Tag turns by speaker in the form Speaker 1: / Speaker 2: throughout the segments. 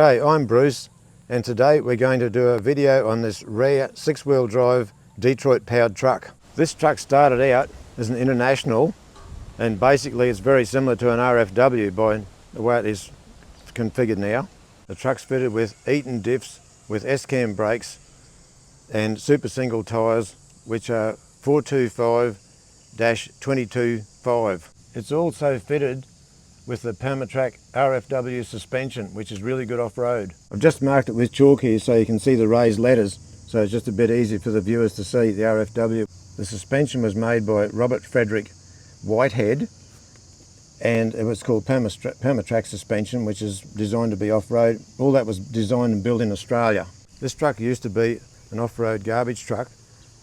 Speaker 1: G'day, I'm Bruce, and today we're going to do a video on this rare 6-wheel drive Detroit powered truck. This truck started out as an International, and basically it's very similar to an RFW by the way it is configured now. The truck's fitted with Eaton diffs with S-cam brakes and super single tyres, which are 425-22.5. It's also fitted with the Permatrack RFW suspension, which is really good off-road. I've just marked it with chalk here so you can see the raised letters, so it's just a bit easier for the viewers to see the RFW. The suspension was made by Robert Frederick Whitehead, and it was called Permatrack suspension, which is designed to be off-road. All that was designed and built in Australia. This truck used to be an off-road garbage truck,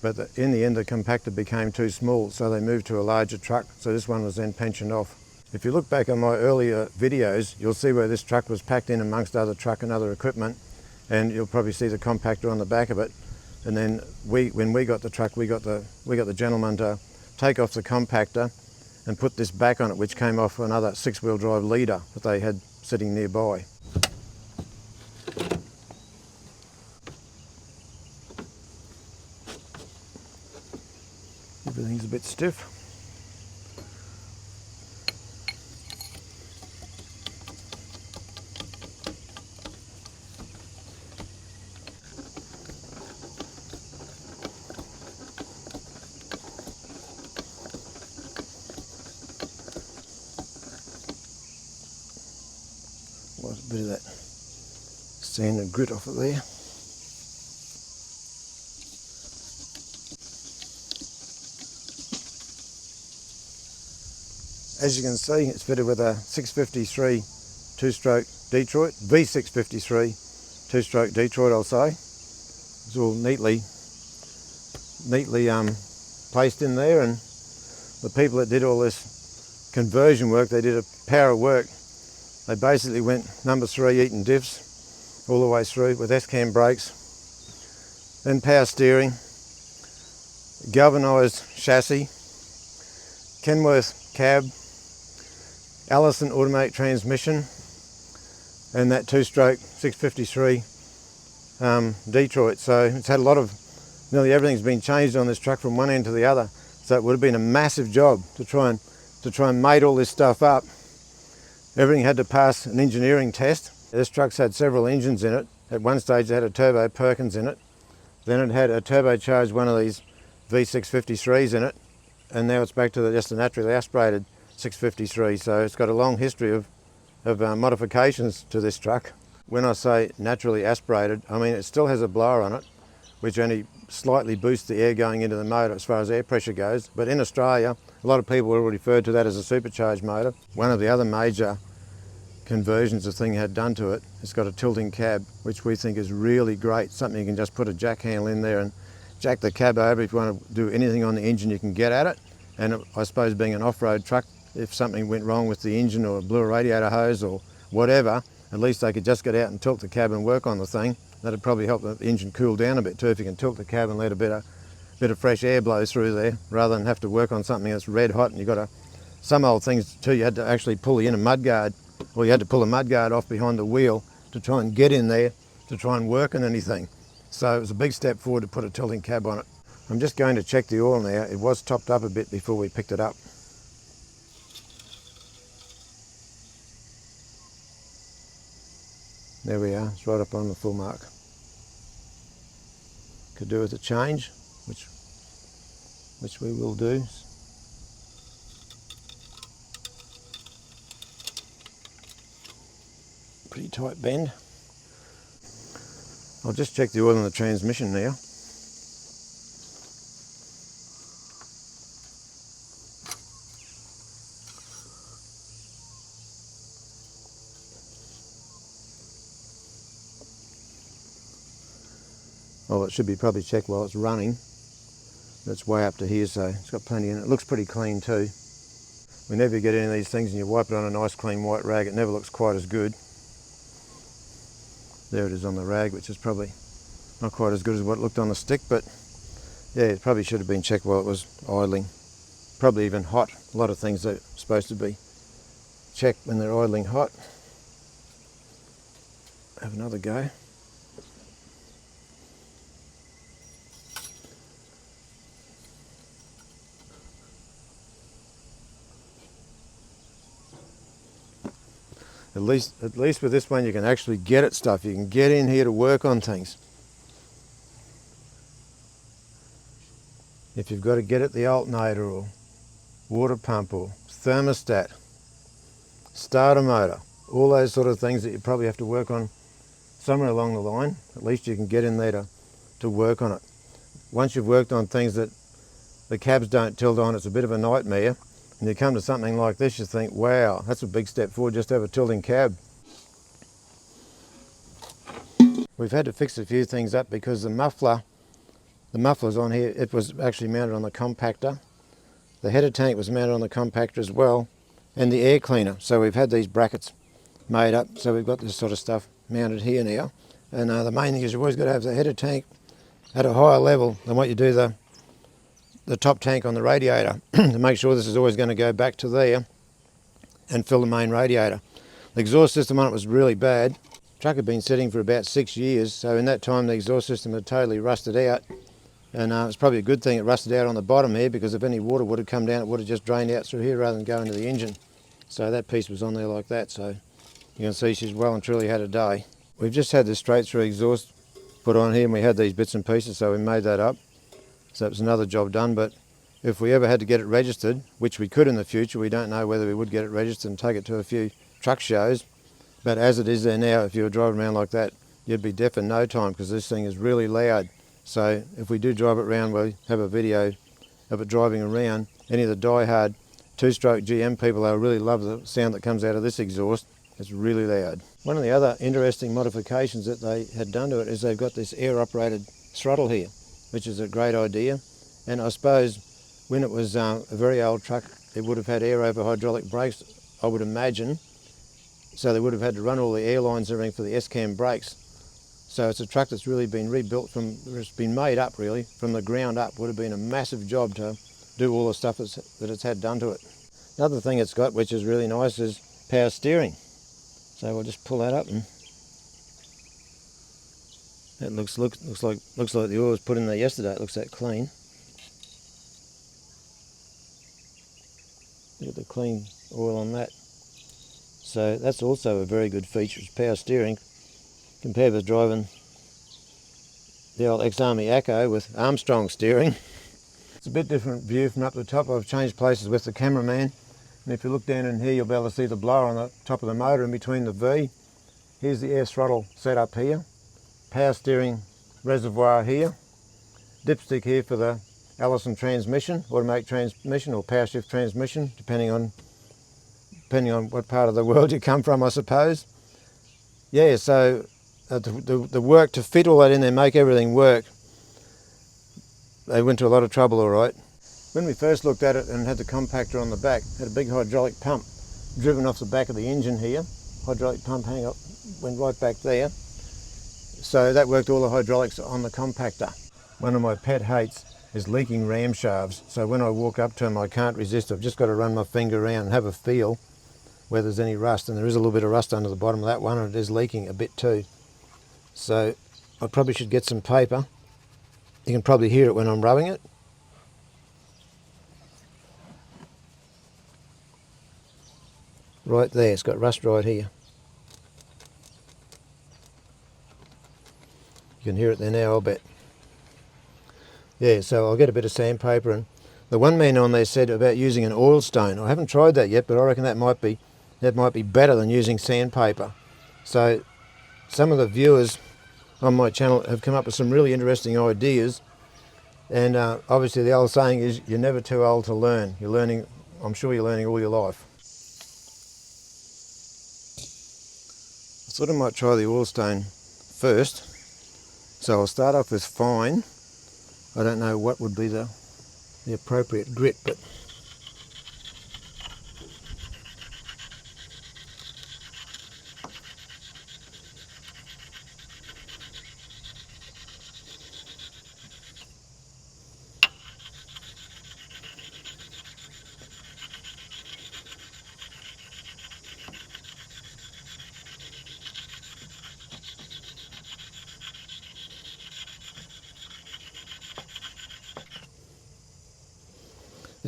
Speaker 1: but in the end the compactor became too small, so they moved to a larger truck, so this one was then pensioned off. If you look back on my earlier videos, you'll see where this truck was packed in amongst other truck and other equipment, and you'll probably see the compactor on the back of it. And then when we got the truck, we got the gentleman to take off the compactor and put this back on it, which came off another 6-wheel drive leader that they had sitting nearby. Everything's a bit stiff. A bit of that sand and grit off it there. As you can see, it's fitted with a 653 two-stroke Detroit, V653 two-stroke Detroit, I'll say. It's all neatly placed in there, and the people that did all this conversion work, they did a power of work. They basically went number 3 Eaton diffs all the way through with S-cam brakes, then power steering, galvanised chassis, Kenworth cab, Allison Automatic transmission, and that two-stroke 653 Detroit. So it's had a lot of, nearly everything's been changed on this truck from one end to the other. So it would have been a massive job to try and mate all this stuff up. Everything had to pass an engineering test. This truck's had several engines in it. At one stage it had a turbo Perkins in it. Then it had a turbocharged one of these V653s in it. And now it's back to just a naturally aspirated 653. So it's got a long history of modifications to this truck. When I say naturally aspirated, I mean it still has a blower on it, which only slightly boosts the air going into the motor as far as air pressure goes. But in Australia, a lot of people will refer to that as a supercharged motor. One of the other major conversions the thing had done to it, it's got a tilting cab, which we think is really great. Something you can just put a jack handle in there and jack the cab over. If you want to do anything on the engine, you can get at it. And I suppose being an off-road truck, if something went wrong with the engine or blew a radiator hose or whatever, at least they could just get out and tilt the cab and work on the thing. That'd probably help the engine cool down a bit too, if you can tilt the cab and let a bit of fresh air blow through there, rather than have to work on something that's red hot. And you got to, some old things too, you had to actually pull the inner mudguard, or you had to pull a mudguard off behind the wheel to try and get in there to try and work on anything. So it was a big step forward to put a tilting cab on it. I'm just going to check the oil now. It was topped up a bit before we picked it up. There we are, it's right up on the full mark. Could do with a change, which we will do. Pretty tight bend. I'll just check the oil in the transmission now. Well, it should be probably checked while it's running. It's way up to here, so it's got plenty in it. It looks pretty clean too. Whenever you get any of these things and you wipe it on a nice clean white rag, it never looks quite as good. There it is on the rag, which is probably not quite as good as what it looked on the stick, but yeah, it probably should have been checked while it was idling. Probably even hot. A lot of things are supposed to be checked when they're idling hot. have another go. At least with this one you can actually get at stuff. You can get in here to work on things. If you've got to get at the alternator or water pump or thermostat, starter motor, all those sort of things that you probably have to work on somewhere along the line, at least you can get in there to work on it. Once you've worked on things that the cabs don't tilt on, it's a bit of a nightmare. And you come to something like this, you think, wow, that's a big step forward just to have a tilting cab. We've had to fix a few things up because the muffler's on here, it was actually mounted on the compactor. The header tank was mounted on the compactor as well, and the air cleaner. So we've had these brackets made up, so we've got this sort of stuff mounted here now. And the main thing is you've always got to have the header tank at a higher level than what you do the top tank on the radiator to make sure this is always going to go back to there and fill the main radiator. The exhaust system on it was really bad. The truck had been sitting for about 6 years, so in that time the exhaust system had totally rusted out, and it's probably a good thing it rusted out on the bottom here, because if any water would have come down it would have just drained out through here rather than go into the engine. So that piece was on there like that, so you can see she's well and truly had a day. We've just had this straight through exhaust put on here, and we had these bits and pieces, so we made that up. So it was another job done, but if we ever had to get it registered, which we could in the future, we don't know whether we would get it registered and take it to a few truck shows. But as it is there now, if you were driving around like that, you'd be deaf in no time, because this thing is really loud. So if we do drive it around, we'll have a video of it driving around. Any of the die-hard two-stroke GM people, they'll really love the sound that comes out of this exhaust. It's really loud. One of the other interesting modifications that they had done to it is they've got this air-operated throttle here, which is a great idea. And I suppose when it was a very old truck, it would have had air over hydraulic brakes, I would imagine. So they would have had to run all the airlines and everything for the S-cam brakes. So it's a truck that's really been rebuilt it's been made up really from the ground up. Would have been a massive job to do all the stuff that it's had done to it. Another thing it's got, which is really nice, is power steering. So we'll just pull that up, and it looks like the oil was put in there yesterday. It looks that clean. Look at the clean oil on that. So that's also a very good feature, is power steering, compared with driving the old ex-Army Acco with Armstrong steering. It's a bit different view from up the top. I've changed places with the cameraman, and if you look down in here you'll be able to see the blower on the top of the motor in between the V. Here's the air throttle set up here, power steering reservoir here, dipstick here for the Allison transmission, automatic transmission or power shift transmission, depending on what part of the world you come from, I suppose. Yeah, so the work to fit all that in there, make everything work, they went to a lot of trouble, all right. When we first looked at it and had the compactor on the back, it had a big hydraulic pump driven off the back of the engine here. Hydraulic pump went right back there. So that worked all the hydraulics on the compactor. One of my pet hates is leaking ram shafts. So when I walk up to them, I can't resist. I've just got to run my finger around and have a feel where there's any rust. And there is a little bit of rust under the bottom of that one, and it is leaking a bit too. So I probably should get some paper. You can probably hear it when I'm rubbing it. Right there, it's got rust right here. You can hear it there now, I'll bet. Yeah, so I'll get a bit of sandpaper, and the one man on there said about using an oil stone. I haven't tried that yet, but I reckon that might be better than using sandpaper. So some of the viewers on my channel have come up with some really interesting ideas, and obviously the old saying is you're never too old to learn. You're learning, I'm sure you're learning all your life. I thought I might try the oil stone first. So I'll start off with fine. I don't know what would be the appropriate grit, but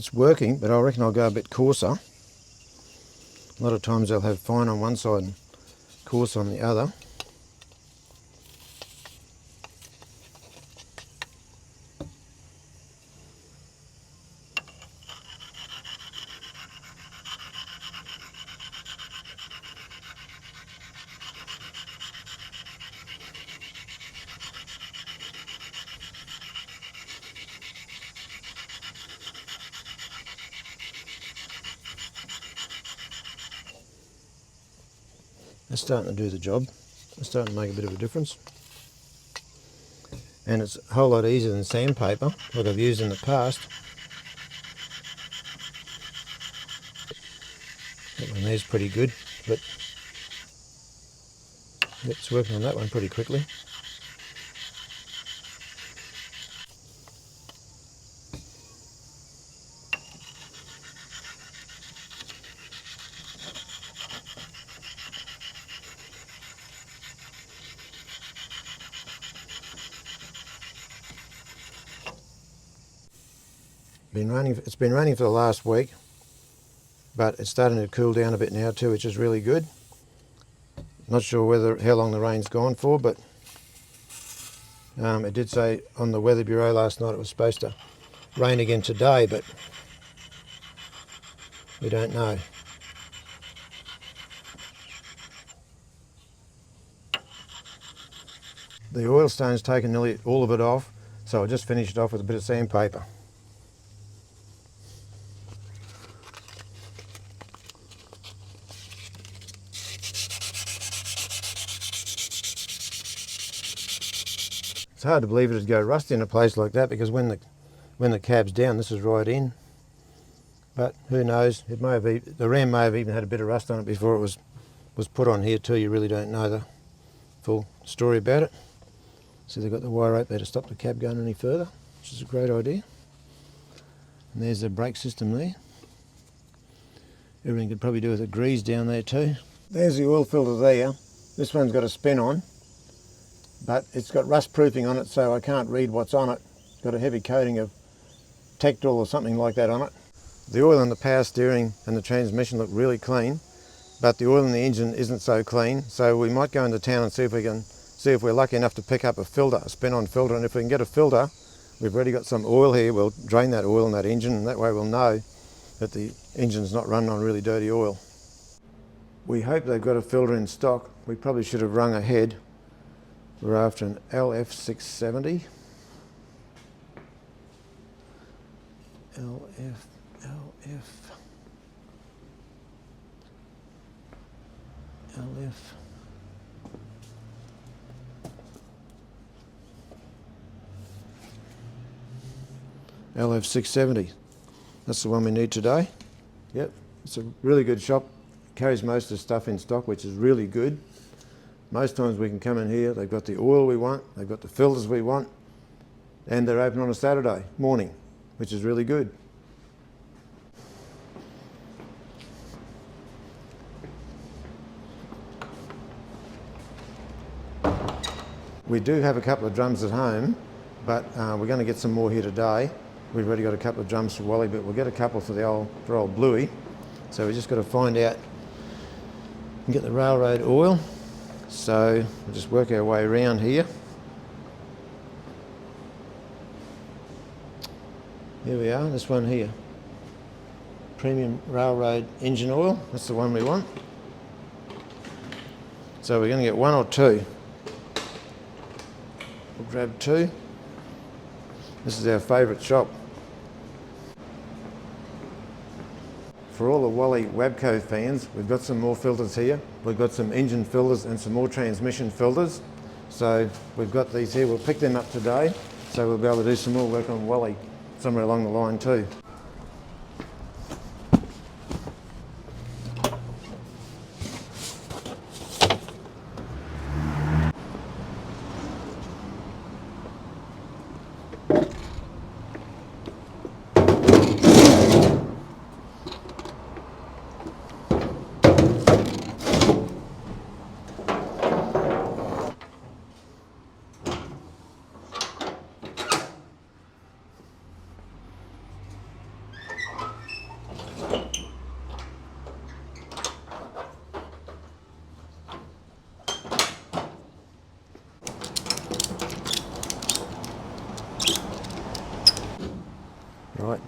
Speaker 1: it's working, but I reckon I'll go a bit coarser. A lot of times they'll have fine on one side and coarse on the other. It's starting to do the job. It's starting to make a bit of a difference. And it's a whole lot easier than sandpaper, like I've used in the past. That one there's pretty good, but it's working on that one pretty quickly. It's been raining for the last week, but it's starting to cool down a bit now too, which is really good. Not sure how long the rain's gone for, but it did say on the Weather Bureau last night it was supposed to rain again today, but we don't know. The oil stone's taken nearly all of it off, so I just finished it off with a bit of sandpaper. It's hard to believe it'd go rusty in a place like that, because when the cab's down, this is right in. But who knows? It may have the ram may have even had a bit of rust on it before it was put on here too. You really don't know the full story about it. So they've got the wire rope there to stop the cab going any further, which is a great idea. And there's the brake system there. Everything could probably do with a grease down there too. There's the oil filter there. This one's got a spin on, but it's got rust proofing on it, so I can't read what's on it. It's got a heavy coating of Tectol or something like that on it. The oil in the power steering and the transmission look really clean, but the oil in the engine isn't so clean, so we might go into town and see if we're lucky enough to pick up a filter, a spin-on filter, and if we can get a filter, we've already got some oil here, we'll drain that oil in that engine, and that way we'll know that the engine's not running on really dirty oil. We hope they've got a filter in stock. We probably should have rung ahead. We're after an LF670. LF670. That's the one we need today. Yep, it's a really good shop. Carries most of the stuff in stock, which is really good. Most times we can come in here, they've got the oil we want, they've got the filters we want, and they're open on a Saturday morning, which is really good. We do have a couple of drums at home, but we're going to get some more here today. We've already got a couple of drums for Wally, but we'll get a couple for old Bluey. So we just got to find out and get the railroad oil. So we'll just work our way around here. Here we are, this one here. Premium railroad engine oil, that's the one we want. So we're going to get one or two. We'll grab two. This is our favourite shop. For all the Wally Wabco fans, we've got some more filters here. We've got some engine filters and some more transmission filters. So we've got these here, we'll pick them up today. So we'll be able to do some more work on Wally somewhere along the line too.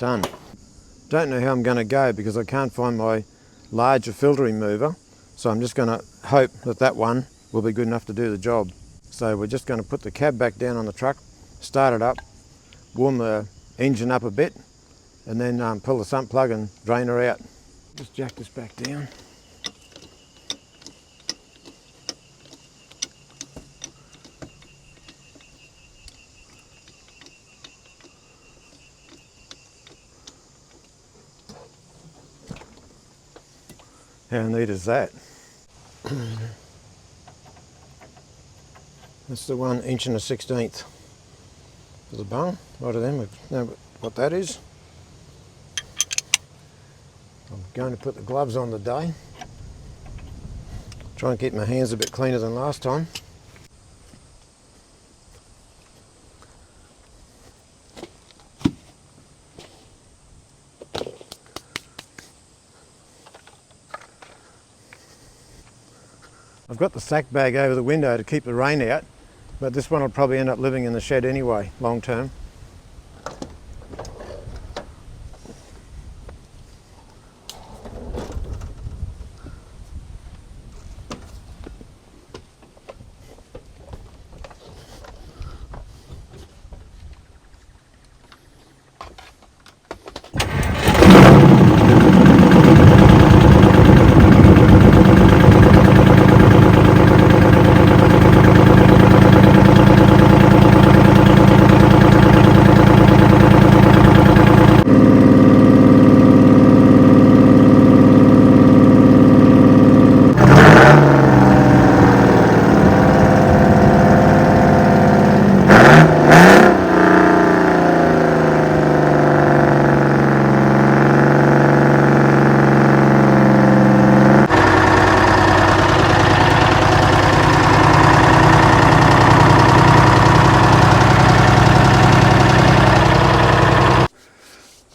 Speaker 1: done. Don't know how I'm going to go because I can't find my larger filter remover, so I'm just going to hope that that one will be good enough to do the job. So we're just going to put the cab back down on the truck, start it up, warm the engine up a bit, and then pull the sump plug and drain her out. Just jack this back down. How neat is that? That's the 1 inch and a 16th for the bung. Right of them, we know what that is. I'm going to put the gloves on today. Try and keep my hands a bit cleaner than last time. I've got the sack bag over the window to keep the rain out, but this one will probably end up living in the shed anyway, long term.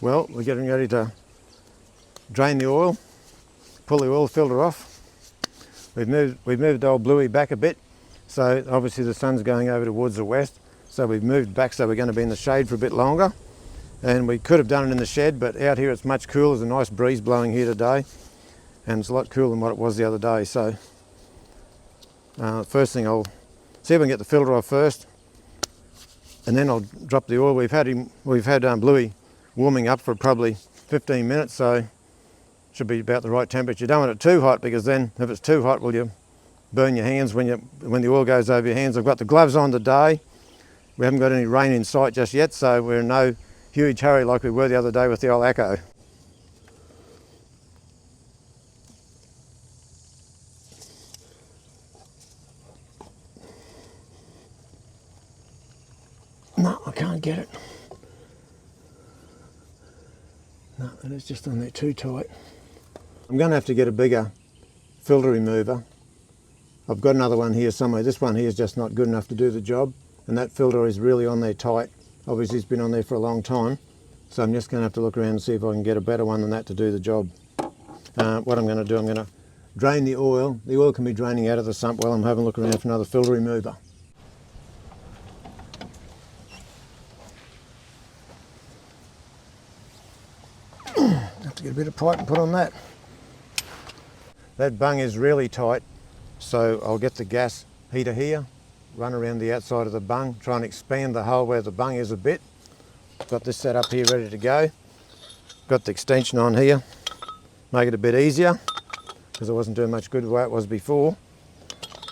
Speaker 1: Well, we're getting ready to drain the oil, pull the oil filter off. We've moved old Bluey back a bit, so obviously the sun's going over towards the west, so we've moved back, so we're going to be in the shade for a bit longer. And we could have done it in the shed, but out here it's much cooler. There's a nice breeze blowing here today, and it's a lot cooler than what it was the other day. So first thing, I'll see if I can get the filter off first, and then I'll drop the oil. We've had Bluey warming up for probably 15 minutes, so should be about the right temperature. You don't want it too hot, because then if it's too hot, will you burn your hands when the oil goes over your hands. I've got the gloves on today. We haven't got any rain in sight just yet, so we're in no huge hurry like we were the other day with the old Echo. No, I can't get it. No, it is just on there too tight. I'm going to have to get a bigger filter remover. I've got another one here somewhere. This one here is just not good enough to do the job, and that filter is really on there tight. Obviously it's been on there for a long time, so I'm just going to have to look around and see if I can get a better one than that to do the job. What I'm going to do, I'm going to drain the oil. The oil can be draining out of the sump while I'm having a look around for another filter remover. Have to get a bit of pipe and put on that. That bung is really tight, so I'll get the gas heater here, run around the outside of the bung, try and expand the hole where the bung is a bit. Got this set up here ready to go. Got the extension on here, make it a bit easier, because I wasn't doing much good the way it was before.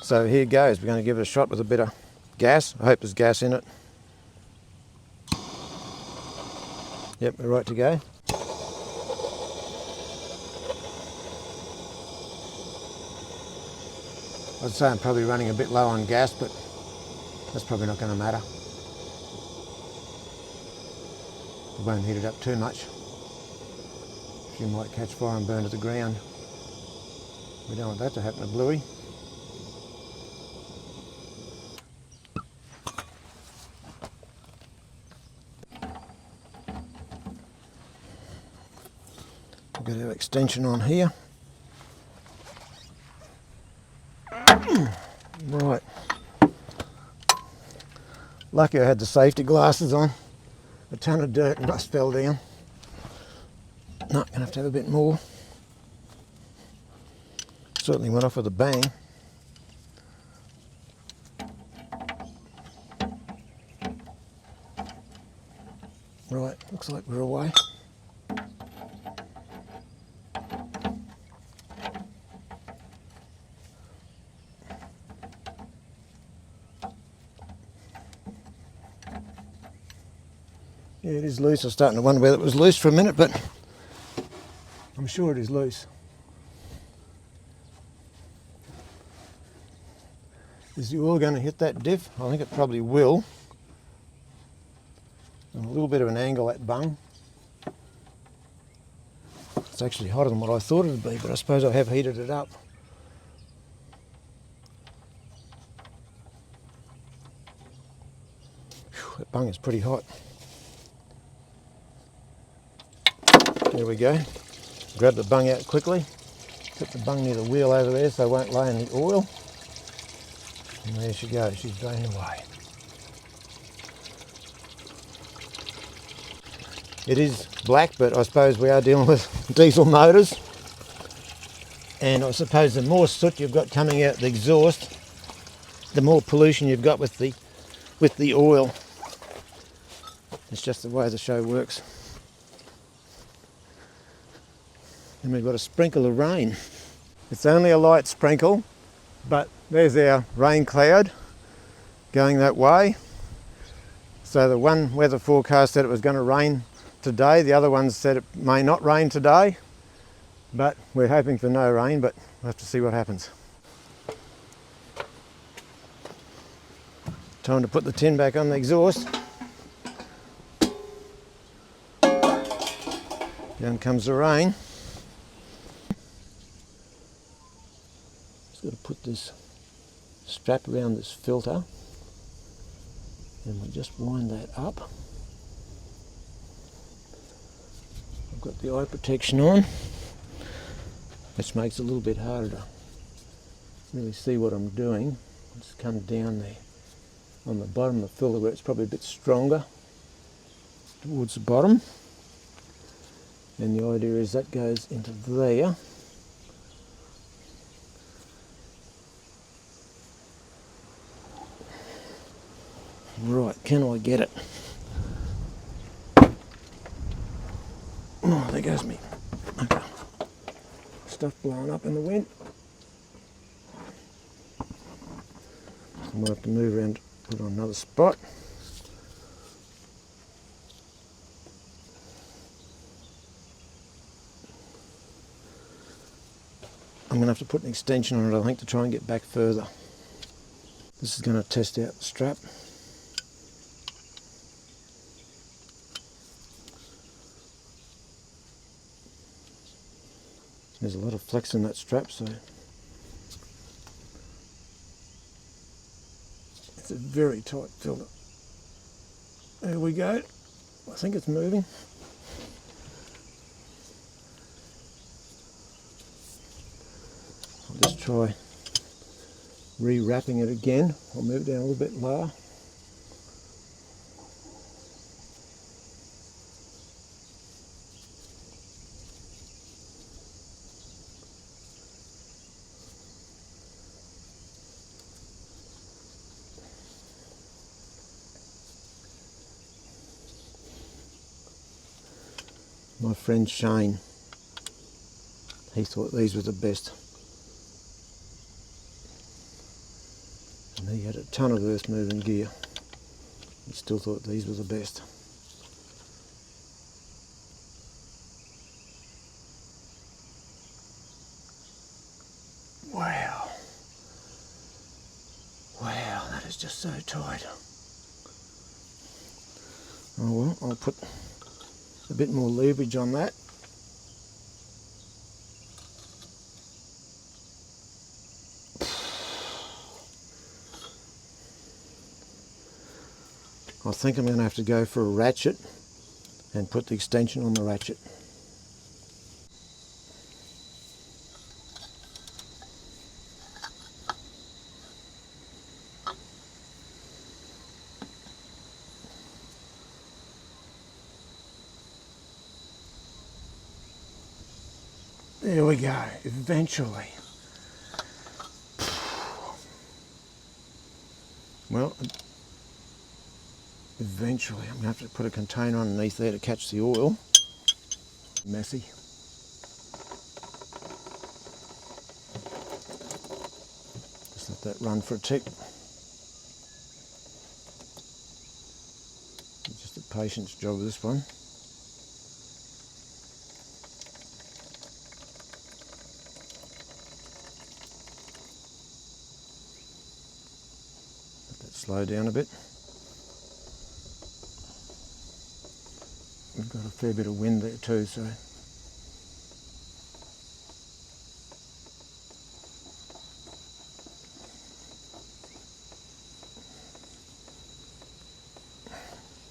Speaker 1: So here goes, we're going to give it a shot with a bit of gas. I hope there's gas in it. Yep, we're right to go. I'd say I'm probably running a bit low on gas, but that's probably not going to matter. It won't heat it up too much. She might catch fire and burn to the ground. We don't want that to happen to Bluey. We've got our extension on here. Right. Lucky I had the safety glasses on. A ton of dirt and dust fell down. No, gonna have to have a bit more. Certainly went off with a bang. Right, looks like we're away. Yeah, it is loose. I was starting to wonder whether it was loose for a minute, but I'm sure it is loose. Is the oil going to hit that diff? I think it probably will. And a little bit of an angle at bung. It's actually hotter than what I thought it would be, but I suppose I have heated it up. Whew, that bung is pretty hot. There we go. Grab the bung out quickly. Put the bung near the wheel over there so it won't lay in the oil. And there she goes, she's drained away. It is black, but I suppose we are dealing with diesel motors. And I suppose the more soot you've got coming out the exhaust, the more pollution you've got with the oil. It's just the way the show works. And we've got a sprinkle of rain. It's only a light sprinkle, but there's our rain cloud going that way. So the one weather forecast said it was going to rain today, the other one said it may not rain today, but we're hoping for no rain, but we'll have to see what happens. Time to put the tin back on the exhaust. Down comes the rain. Just got to put this strap around this filter and we'll just wind that up. I've got the eye protection on, which makes it a little bit harder to really see what I'm doing. Just come down there on the bottom of the filter where it's probably a bit stronger towards the bottom, and the idea is that goes into there. Right, can I get it? Oh, there goes me. Okay. Stuff blowing up in the wind. I might have to move around, put it on another spot. I'm going to have to put an extension on it, I think, to try and get back further. This is going to test out the strap. There's a lot of flex in that strap, so it's a very tight filter. There we go. I think it's moving. I'll just try re-wrapping it again. I'll move it down a little bit lower. My friend Shane, he thought these were the best. And he had a ton of earth moving gear. He still thought these were the best. Wow. Wow, that is just so tight. Oh well, I'll put a bit more leverage on that. I think I'm going to have to go for a ratchet and put the extension on the ratchet. There we go, eventually. Well, eventually I'm going to have to put a container underneath there to catch the oil. Messy. Just let that run for a tick. Just a patience job with this one. Let that slow down a bit. We've got a fair bit of wind there too, so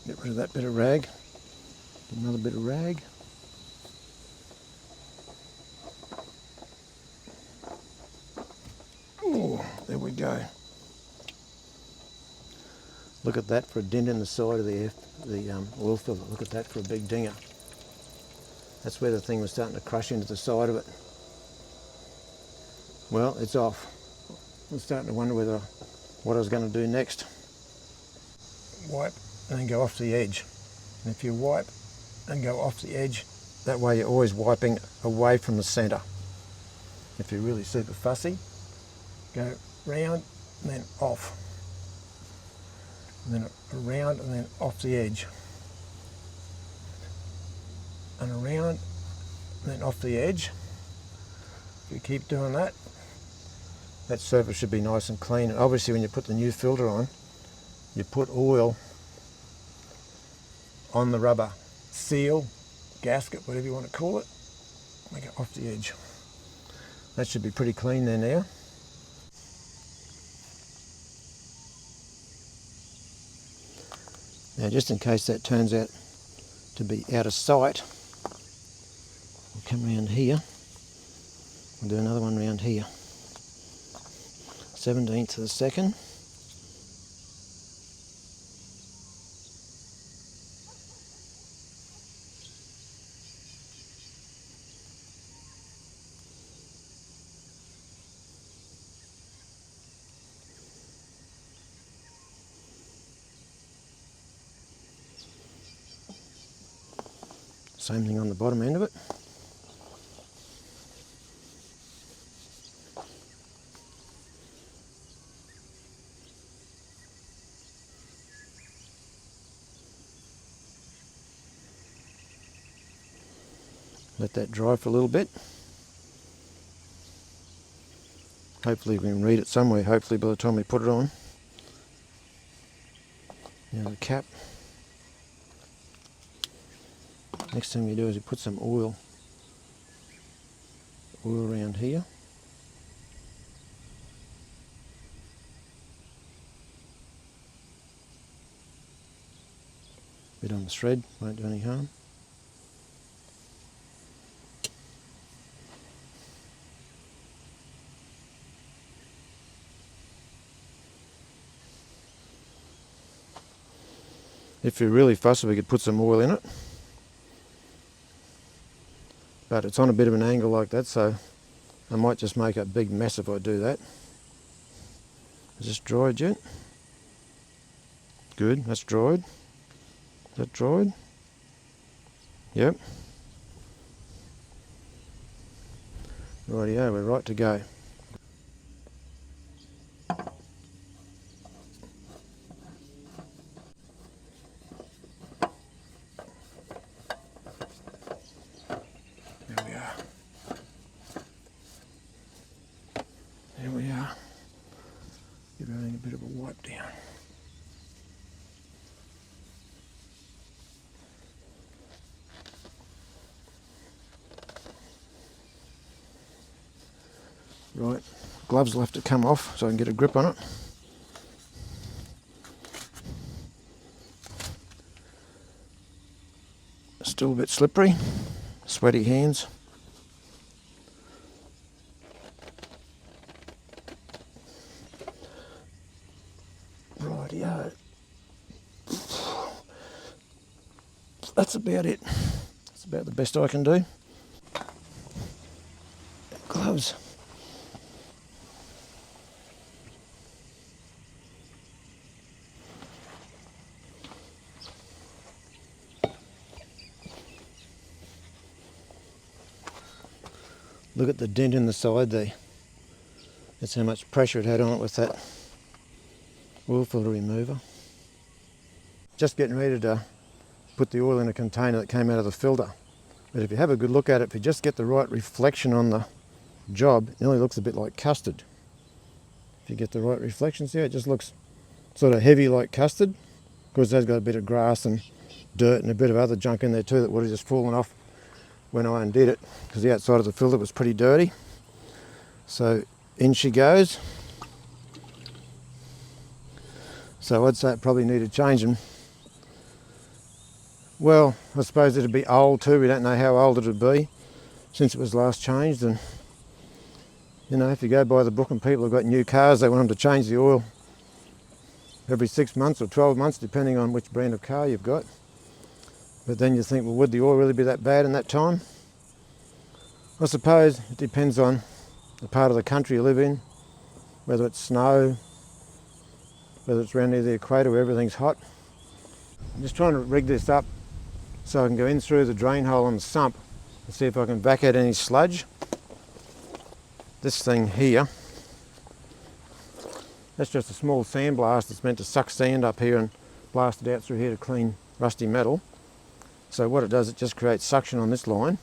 Speaker 1: get rid of that bit of rag. Another bit of rag. Oh, there we go. Look at that for a dent in the side of the oil filter. Look at that for a big dinger. That's where the thing was starting to crush into the side of it. Well, it's off. I'm starting to wonder what I was going to do next. Wipe and then go off the edge. And if you wipe and go off the edge, that way you're always wiping away from the centre. If you're really super fussy, go round and then off. And then around and then off the edge. And around and then off the edge. If you keep doing that, that surface should be nice and clean. And obviously when you put the new filter on, you put oil on the rubber seal, gasket, whatever you want to call it. Make it off the edge. That should be pretty clean there now. Now just in case that turns out to be out of sight, we'll come around here. We'll do another one around here. 17th of a second. Same thing on the bottom end of it. Let that dry for a little bit. Hopefully we can read it somewhere, hopefully by the time we put it on. Now the cap. Next thing you do is you put some oil around here. Bit on the thread, won't do any harm. If you're really fussy, we could put some oil in it. But it's on a bit of an angle like that, so I might just make a big mess if I do that. Is this dried yet? Good, that's dried. Is that dried? Yep. Rightio, we're right to go. There we are. Give everything a bit of a wipe down. Right, gloves will have to come off so I can get a grip on it. Still a bit slippery, sweaty hands. Rightio. That's about it. That's about the best I can do. valves. Look at the dent in the side there. That's how much pressure it had on it with that oil filter remover. Just getting ready to put the oil in a container that came out of the filter. But if you have a good look at it, if you just get the right reflection on the job, it only looks a bit like custard. If you get the right reflections there, it just looks sort of heavy like custard. Of course, it has got a bit of grass and dirt and a bit of other junk in there too that would have just fallen off when I undid it, because the outside of the filter was pretty dirty. So in she goes. So I'd say it probably needed changing. Well, I suppose it'd be old too. We don't know how old it would be since it was last changed. And you know, if you go by the book and people have got new cars, they want them to change the oil every 6 months or 12 months, depending on which brand of car you've got. But then you think, well, would the oil really be that bad in that time? I suppose it depends on the part of the country you live in, whether it's snow, whether it's around near the equator where everything's hot. I'm just trying to rig this up so I can go in through the drain hole on the sump and see if I can back out any sludge. This thing here, that's just a small sandblaster that's meant to suck sand up here and blast it out through here to clean rusty metal. So what it does, it just creates suction on this line.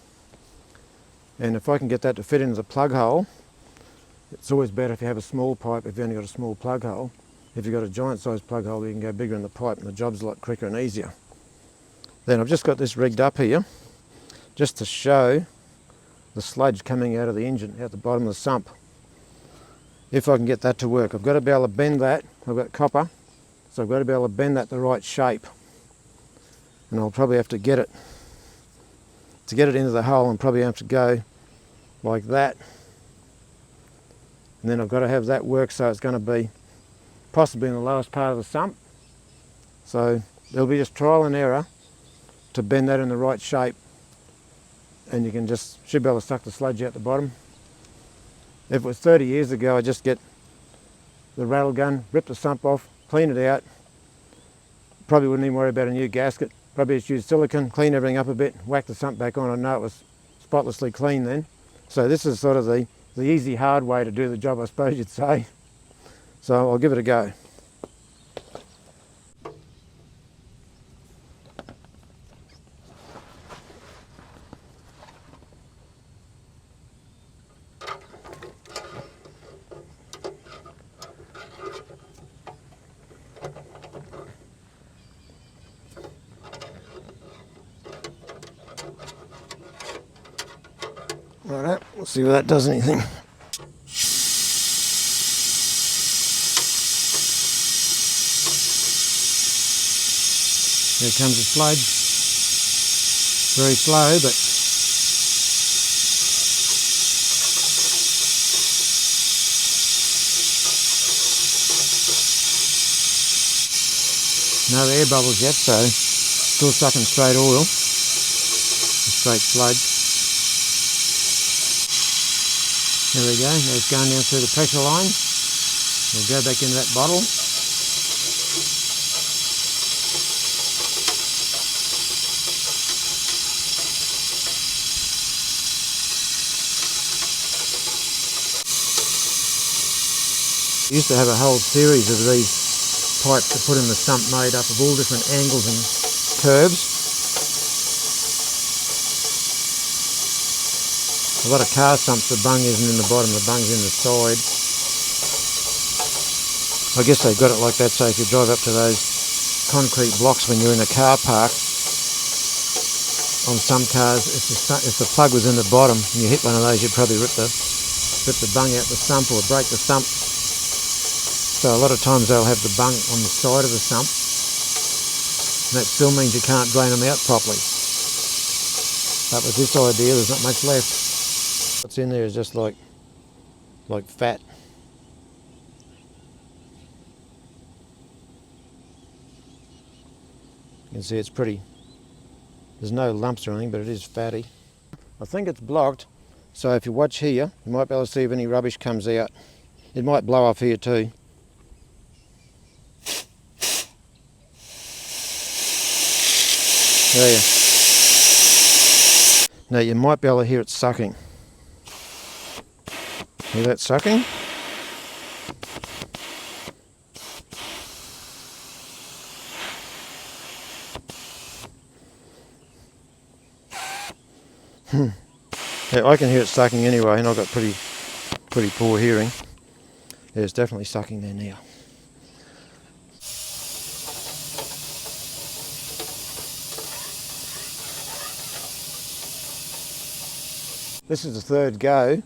Speaker 1: And if I can get that to fit into the plug hole, it's always better if you have a small pipe if you've only got a small plug hole. If you've got a giant sized plug hole, you can go bigger in the pipe and the job's a lot quicker and easier. Then I've just got this rigged up here just to show the sludge coming out of the engine, out the bottom of the sump. If I can get that to work, I've got to be able to bend that. I've got copper, so I've got to be able to bend that the right shape. And I'll probably have to get it into the hole, and probably have to go like that. And then I've got to have that work so it's going to be possibly in the lowest part of the sump. So there'll be just trial and error to bend that in the right shape, and you should be able to suck the sludge out the bottom. If it was 30 years ago, I'd just get the rattle gun, rip the sump off, clean it out. Probably wouldn't even worry about a new gasket. Probably just use silicone, clean everything up a bit, whack the sump back on. I know it was spotlessly clean then. So this is sort of the easy, hard way to do the job, I suppose you'd say. So I'll give it a go. Righto, we'll see if that does anything. Here comes the sludge. Very slow, but no air bubbles yet, so still sucking straight oil, straight sludge. There we go, now it's going down through the pressure line. We'll go back into that bottle. I used to have a whole series of these pipes to put in the sump made up of all different angles and curves. A lot of car sumps, the bung isn't in the bottom, the bung's in the side. I guess they've got it like that so if you drive up to those concrete blocks when you're in a car park, on some cars, if the plug was in the bottom and you hit one of those, you'd probably rip the bung out the sump or break the sump. So a lot of times they'll have the bung on the side of the sump, and that still means you can't drain them out properly. But with this idea, there's not much left. What's in there is just like fat. You can see it's pretty, there's no lumps or anything, but it is fatty. I think it's blocked So if you watch here, you might be able to see if any rubbish comes out. It might blow off here too. There. Now you might be able to hear it sucking. Hear that sucking? Yeah, I can hear it sucking anyway, and I've got pretty poor hearing. Yeah, it's definitely sucking there now. This is the third go,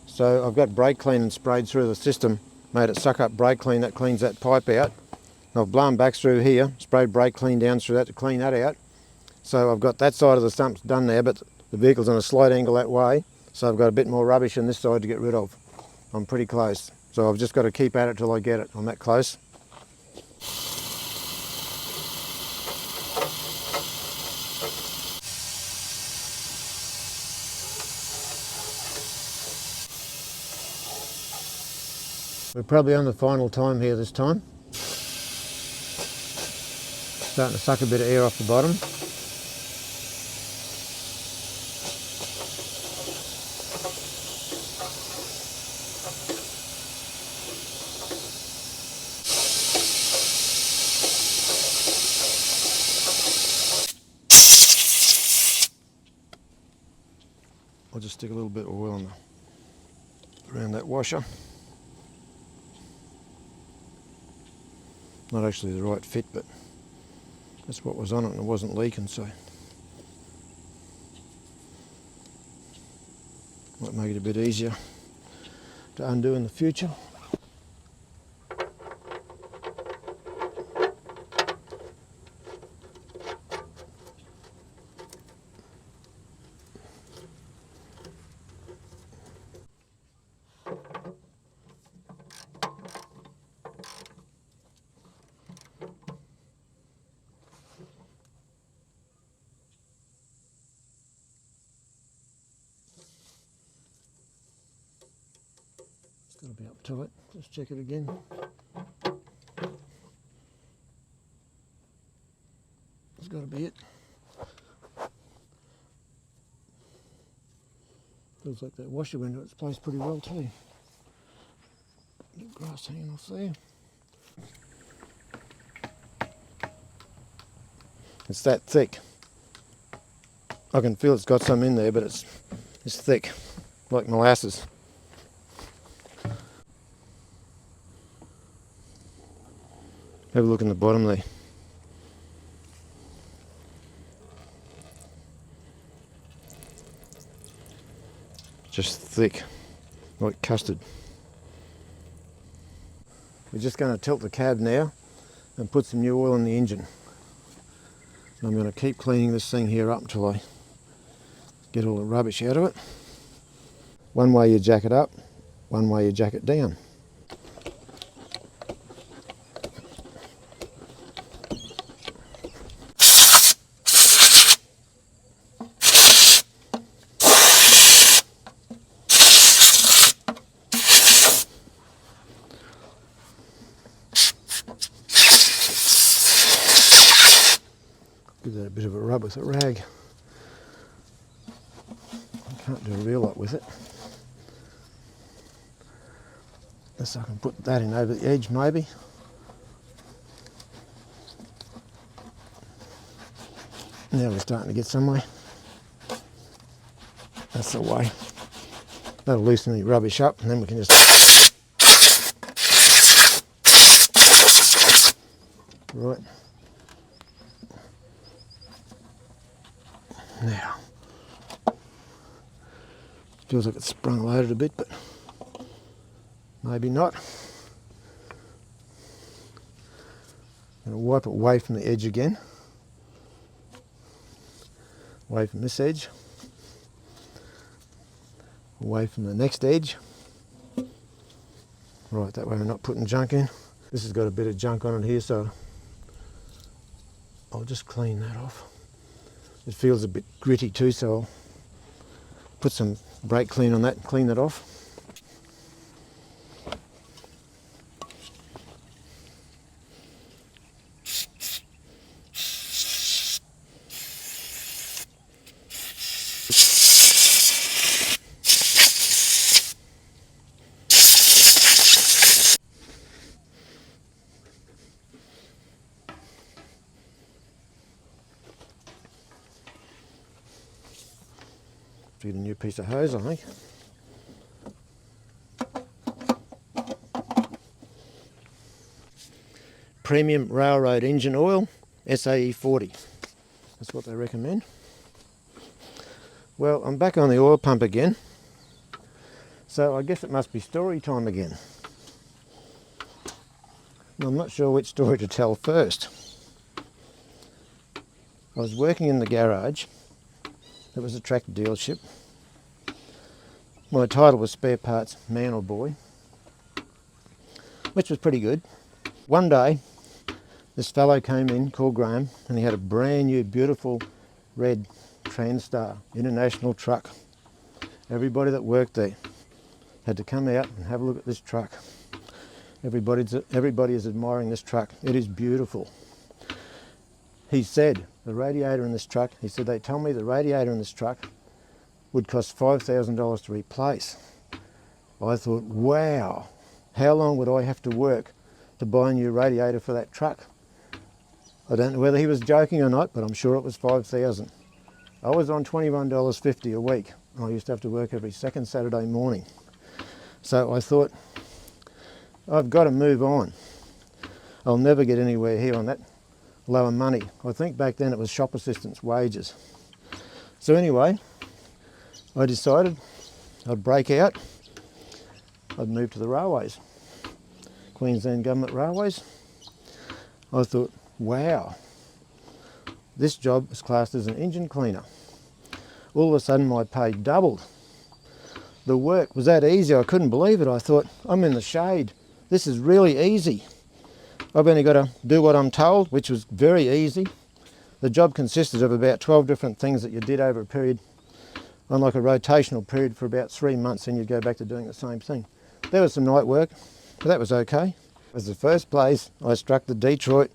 Speaker 1: so I've got brake clean and sprayed through the system, made it suck up brake clean, that cleans that pipe out. I've blown back through here, sprayed brake clean down through that to clean that out. So I've got that side of the sumps done there, but the vehicle's on a slight angle that way, so I've got a bit more rubbish on this side to get rid of. I'm pretty close, so I've just got to keep at it till I get it. I'm that close. We're probably on the final time here this time. Starting to suck a bit of air off the bottom. I'll just stick a little bit of oil on around that washer. Not actually the right fit, but that's what was on it and it wasn't leaking, so might make it a bit easier to undo in the future. Got to be up to it. Just check it again. That's got to be it. Feels like that washer went into its place pretty well too. Bit of grass hanging off there. It's that thick. I can feel it's got some in there, but it's thick, like molasses. Have a look in the bottom there. Just thick, like custard. We're just going to tilt the cab now and put some new oil in the engine. And I'm going to keep cleaning this thing here up until I get all the rubbish out of it. One way you jack it up, one way you jack it down. Give that a bit of a rub with a rag. I can't do a real lot with it. Unless I can put that in over the edge maybe. Now we're starting to get somewhere. That's the way. That'll loosen the rubbish up and then we can just... Right. Now, feels like it's sprung loaded a bit, but maybe not. I'm going to wipe it away from the edge again. Away from this edge. Away from the next edge. Right, that way we're not putting junk in. This has got a bit of junk on it here, so I'll just clean that off. It feels a bit gritty too, so I'll put some brake clean on that, clean that off. Get a new piece of hose, I think. Premium railroad engine oil, SAE 40. That's what they recommend. Well, I'm back on the oil pump again. So I guess it must be story time again. I'm not sure which story to tell first. I was working in the garage. It was a tractor dealership. My title was spare parts man or boy, which was pretty good. One day, this fellow came in called Graham, and he had a brand new, beautiful red Transstar International truck. Everybody that worked there had to come out and have a look at this truck. Everybody is admiring this truck. It is beautiful. He said the radiator in this truck, he said, they told me the radiator in this truck would cost $5,000 to replace. I thought, wow, how long would I have to work to buy a new radiator for that truck? I don't know whether he was joking or not, but I'm sure it was $5,000. I was on $21.50 a week. I used to have to work every second Saturday morning. So I thought, I've got to move on. I'll never get anywhere here on that lower money. I think back then it was shop assistants' wages. So anyway, I decided I'd break out. I'd move to the railways, Queensland Government Railways. I thought, wow, this job is classed as an engine cleaner. All of a sudden my pay doubled. The work was that easy, I couldn't believe it. I thought, I'm in the shade. This is really easy. I've only got to do what I'm told, which was very easy. The job consisted of about 12 different things that you did over a period, on like a rotational period for about 3 months, and you'd go back to doing the same thing. There was some night work, but that was okay. It was the first place I struck the Detroit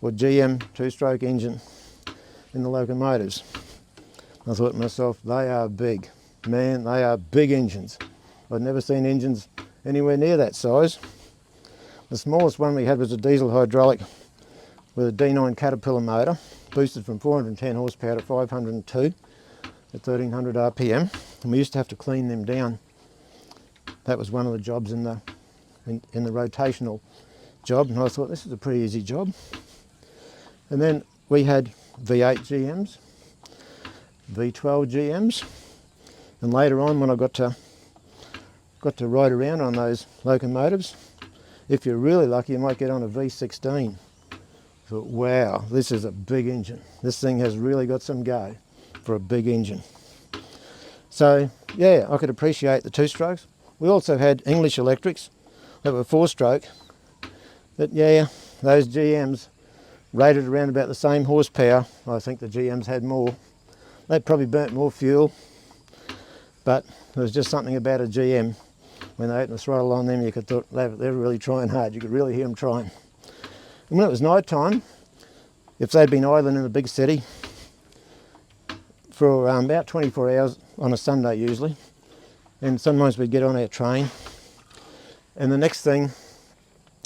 Speaker 1: or GM two-stroke engine in the locomotives. I thought to myself, they are big. Man, they are big engines. I'd never seen engines anywhere near that size. The smallest one we had was a diesel hydraulic with a D9 Caterpillar motor, boosted from 410 horsepower to 502 at 1300 RPM. And we used to have to clean them down. That was one of the jobs in the rotational job, and I thought this is a pretty easy job. And then we had V8 GMs, V12 GMs, and later on when I got to ride around on those locomotives, if you're really lucky you might get on a V16. I thought, wow, this is a big engine. This thing has really got some go for a big engine. So yeah, I could appreciate the two-strokes. We also had English electrics that were four-stroke, but yeah, those GMs rated around about the same horsepower. I think the GMs had more. They probably burnt more fuel, but there was just something about a GM. When they opened the throttle on them, you could thought they're really trying hard. You could really hear them trying. And when it was night time, if they'd been idling in the big city for about 24 hours on a Sunday usually, and sometimes we'd get on our train, and the next thing,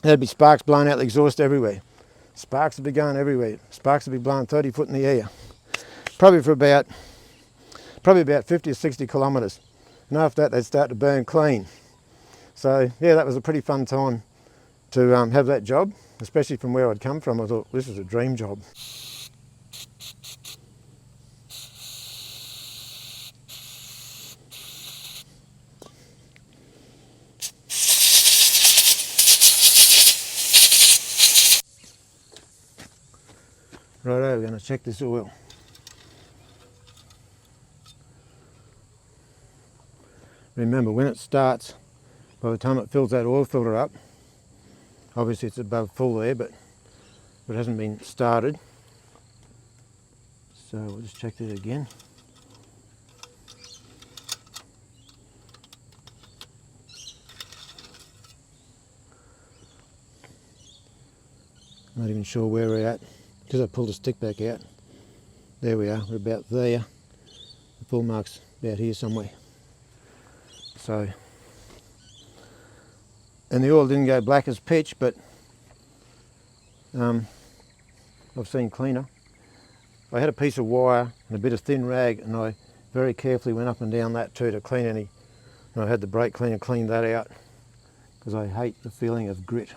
Speaker 1: there'd be sparks blowing out the exhaust everywhere. Sparks would be going everywhere. Sparks would be blowing 30 foot in the air. Probably for about 50 or 60 kilometres. And after that, they'd start to burn clean. So yeah, that was a pretty fun time to have that job, especially from where I'd come from. I thought, this is a dream job. Righto, we're going to check this oil. Remember, when it starts, by the time it fills that oil filter up, obviously it's above full there, but it hasn't been started. So we'll just check that again. I'm not even sure where we're at because I pulled the stick back out. There we are, we're about there. The pull mark's about here somewhere. So, and the oil didn't go black as pitch, but I've seen cleaner. I had a piece of wire and a bit of thin rag, and I very carefully went up and down that too to clean any, and I had the brake cleaner clean that out because I hate the feeling of grit.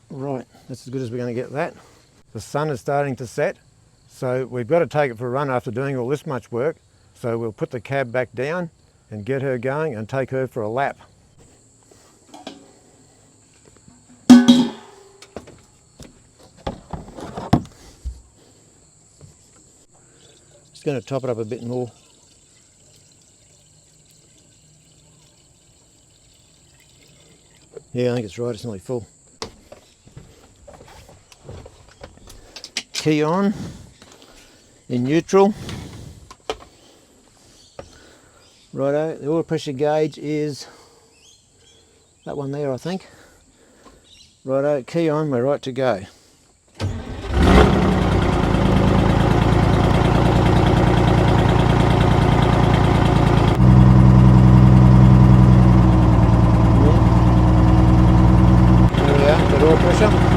Speaker 1: Right, that's as good as we're going to get that. The sun is starting to set, so we've got to take it for a run after doing all this much work. So we'll put the cab back down and get her going and take her for a lap. Just going to top it up a bit more. Yeah, I think it's right, it's nearly full. Key on in neutral. Righto, the oil pressure gauge is that one there, I think. Righto, key on, we're right to go. There we are, good oil pressure.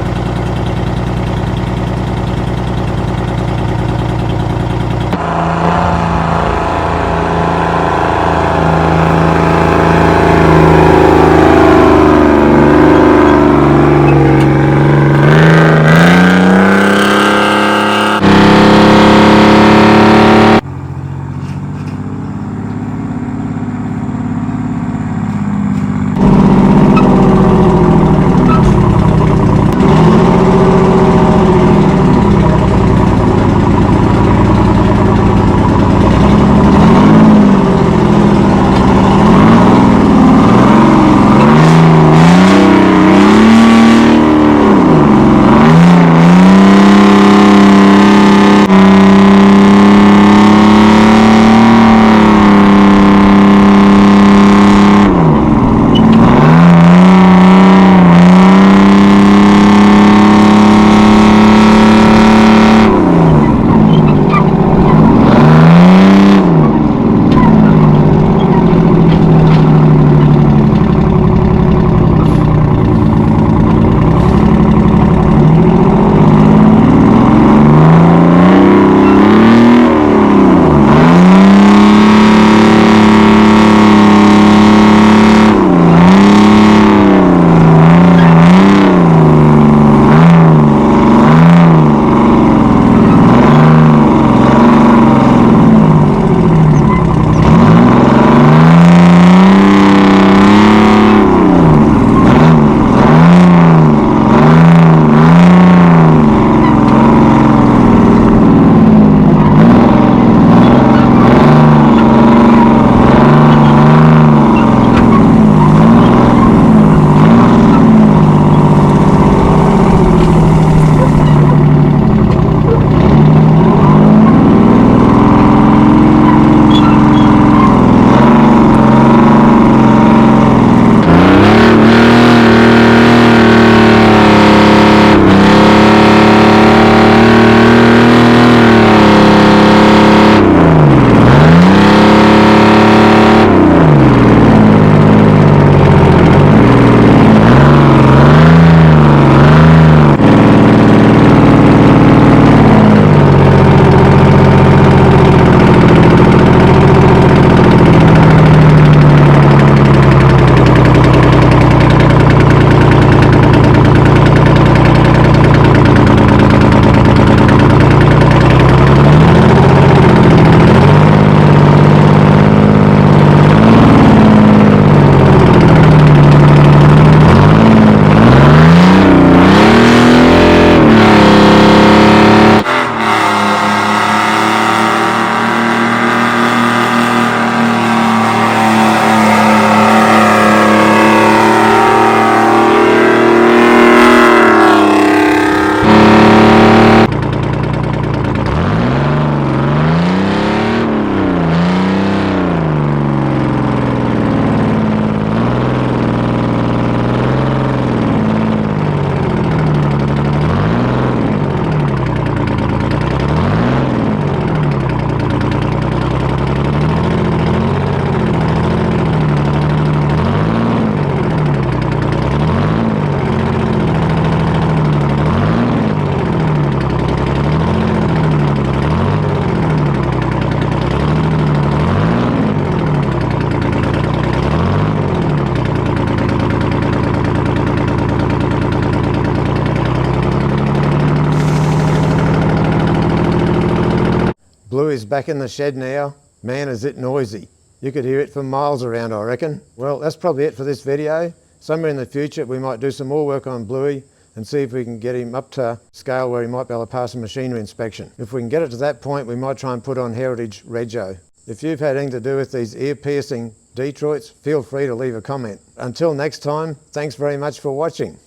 Speaker 1: Bluey's back in the shed now. Man, is it noisy. You could hear it for miles around, I reckon. Well, that's probably it for this video. Somewhere in the future, we might do some more work on Bluey and see if we can get him up to scale where he might be able to pass a machinery inspection. If we can get it to that point, we might try and put on Heritage Rego. If you've had anything to do with these ear-piercing Detroits, feel free to leave a comment. Until next time, thanks very much for watching.